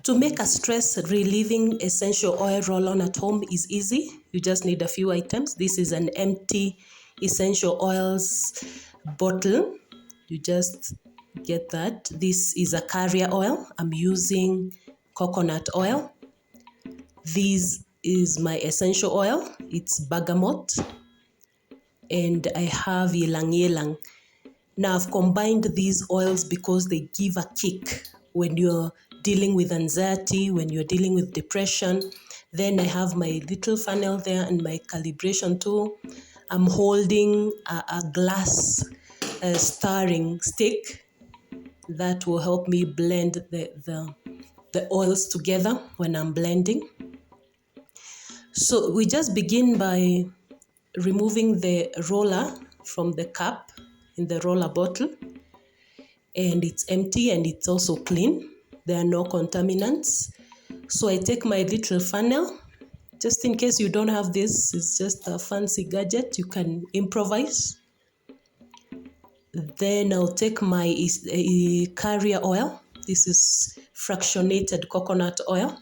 To make a stress-relieving essential oil roll-on at home is easy. You just need a few items. This is an empty essential oils bottle. You just get that. This is a carrier oil. I'm using coconut oil. This is my essential oil. It's bergamot. And I have ylang ylang. Now I've combined these oils because they give a kick when you're dealing with anxiety, when you're dealing with depression. Then I have my little funnel there and my calibration tool. I'm holding a glass stirring stick that will help me blend the oils together when I'm blending. So we just begin by removing the roller from the cap in the roller bottle, and it's empty and it's also clean. There are no contaminants. So I take my little funnel. Just in case you don't have this, it's just a fancy gadget, you can improvise. Then I'll take my carrier oil. This is fractionated coconut oil.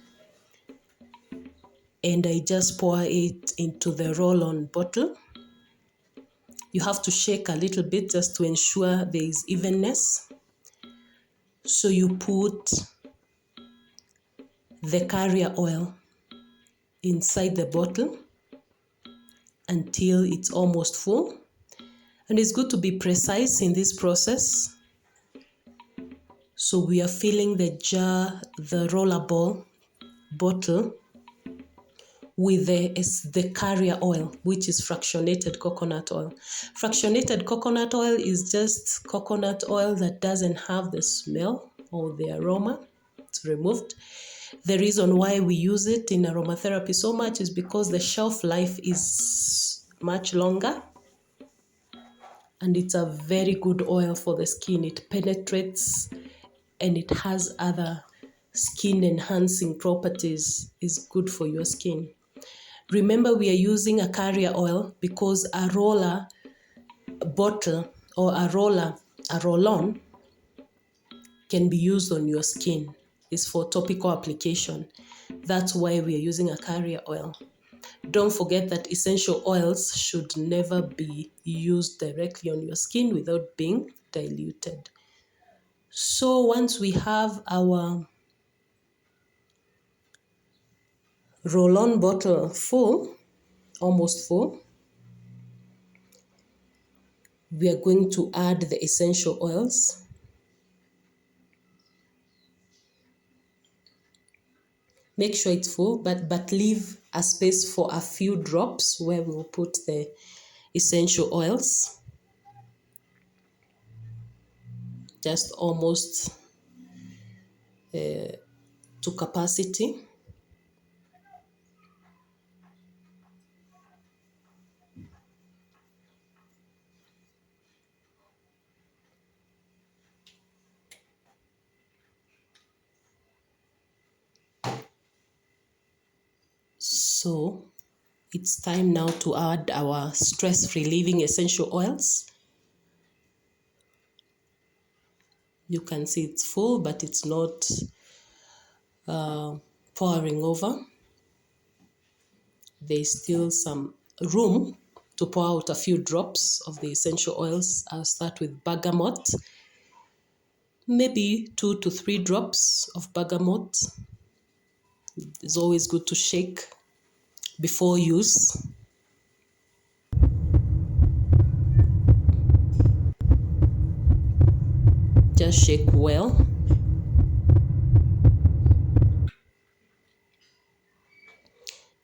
And I just pour it into the roll-on bottle. You have to shake a little bit just to ensure there is evenness. So you put the carrier oil inside the bottle until it's almost full. And it's good to be precise in this process. So we are filling the jar, the rollerball bottle with the carrier oil, which is fractionated coconut oil. Fractionated coconut oil is just coconut oil that doesn't have the smell or the aroma. It's removed. The reason why we use it in aromatherapy so much is because the shelf life is much longer, and it's a very good oil for the skin. It penetrates and it has other skin enhancing properties. It's good for your skin. Remember, we are using a carrier oil because a roller bottle or a roll-on can be used on your skin. It's for topical application. That's why we are using a carrier oil. Don't forget that essential oils should never be used directly on your skin without being diluted. So once we have our roll-on bottle full, almost full, we are going to add the essential oils. Make sure it's full, but leave a space for a few drops where we will put the essential oils. Just almost to capacity. So it's time now to add our stress-relieving essential oils. You can see it's full, but it's not pouring over. There's still some room to pour out a few drops of the essential oils. I'll start with bergamot. Maybe 2 to 3 drops of bergamot. It's always good to shake before use. Just shake well.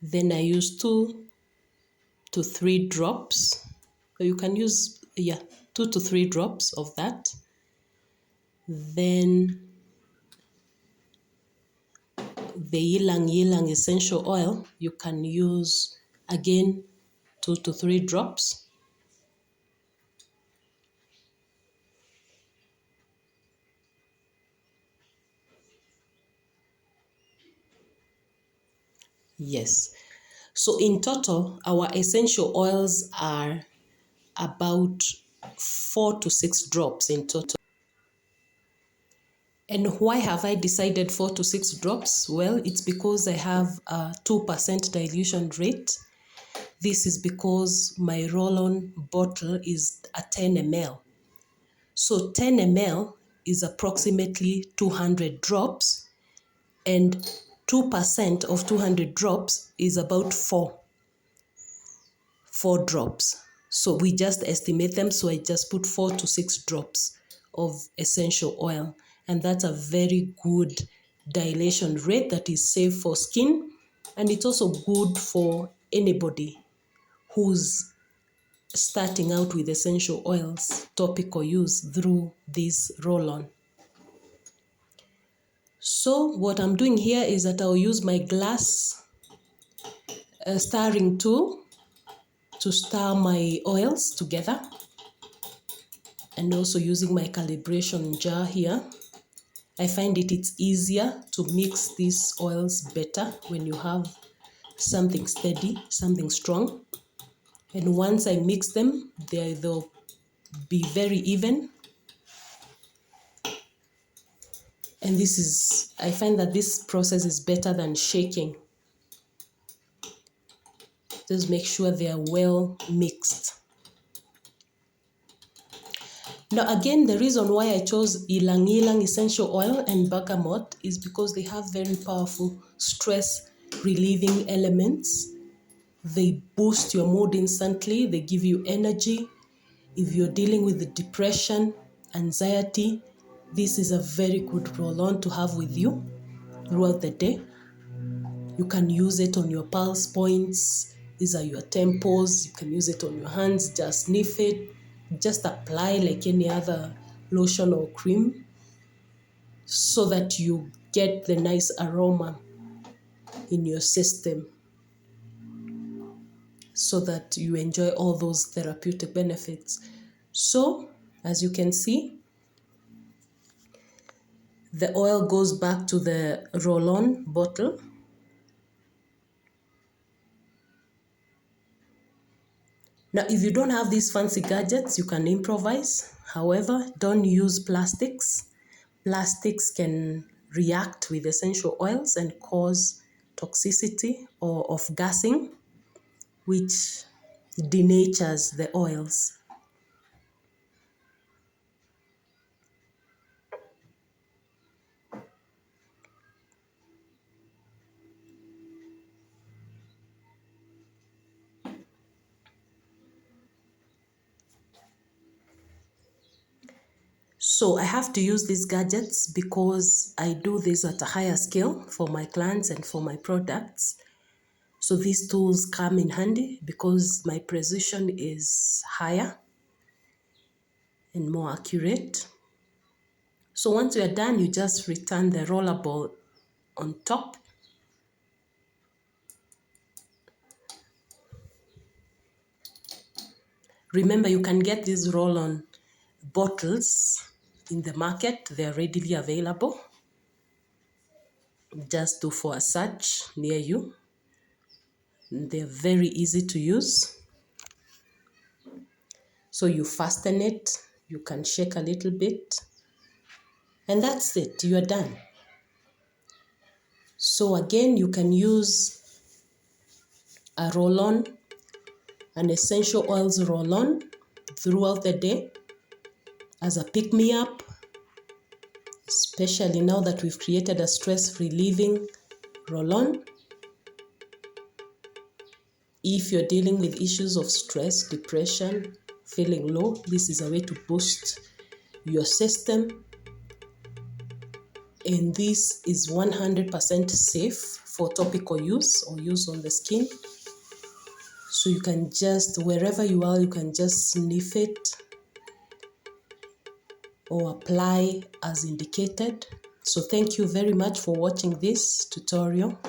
Then I use 2 to 3 drops. You can use 2 to 3 drops of that. Then the ylang ylang essential oil, you can use again 2 to 3 drops. Yes. So in total, our essential oils are about 4 to 6 drops in total. And why have I decided 4 to 6 drops? Well, it's because I have a 2% dilution rate. This is because my roll-on bottle is a 10 ml. So 10 ml is approximately 200 drops, and 2% of 200 drops is about 4 drops. So we just estimate them. So I just put 4 to 6 drops of essential oil. And that's a very good dilation rate that is safe for skin. And it's also good for anybody who's starting out with essential oils, topical use through this roll-on. So what I'm doing here is that I'll use my glass stirring tool to stir my oils together, and also using my calibration jar here. I find it's easier to mix these oils better when you have something steady, something strong. And once I mix them, they'll be very even. And I find that this process is better than shaking. Just make sure they are well mixed. Now again, the reason why I chose ylang ylang essential oil and bergamot is because they have very powerful stress relieving elements. They boost your mood instantly. They give you energy. If you're dealing with depression, anxiety, this is a very good roll-on to have with you throughout the day. You can use it on your pulse points. These are your temples. You can use it on your hands. Just sniff it. Just apply like any other lotion or cream so that you get the nice aroma in your system, so that you enjoy all those therapeutic benefits. So, as you can see, the oil goes back to the roll-on bottle. Now, if you don't have these fancy gadgets, you can improvise. However, don't use plastics. Plastics can react with essential oils and cause toxicity or off-gassing, which denatures the oils. So I have to use these gadgets because I do this at a higher scale for my clients and for my products. So these tools come in handy because my precision is higher and more accurate. So once you're done, you just return the roller ball on top. Remember, you can get these roll-on bottles in the market. They're readily available. Just do for a search near you. They're very easy to use. So you fasten it, you can shake a little bit, and that's it, you're done. So again, you can use a roll-on, an essential oils roll-on throughout the day as a pick-me-up, especially now that we've created a stress-relieving roll-on. If you're dealing with issues of stress, depression, feeling low, this is a way to boost your system. And this is 100% safe for topical use or use on the skin. So you can just, wherever you are, you can just sniff it or apply as indicated. So thank you very much for watching this tutorial.